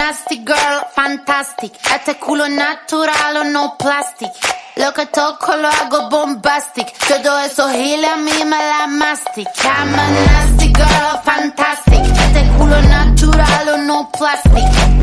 nasty girl, fantastic. Este culo natural o no plastic. Lo que toco lo hago bombastic. Todo eso giles a mí me la mastic. I'm a nasty girl, fantastic. Este culo natural o no plastic.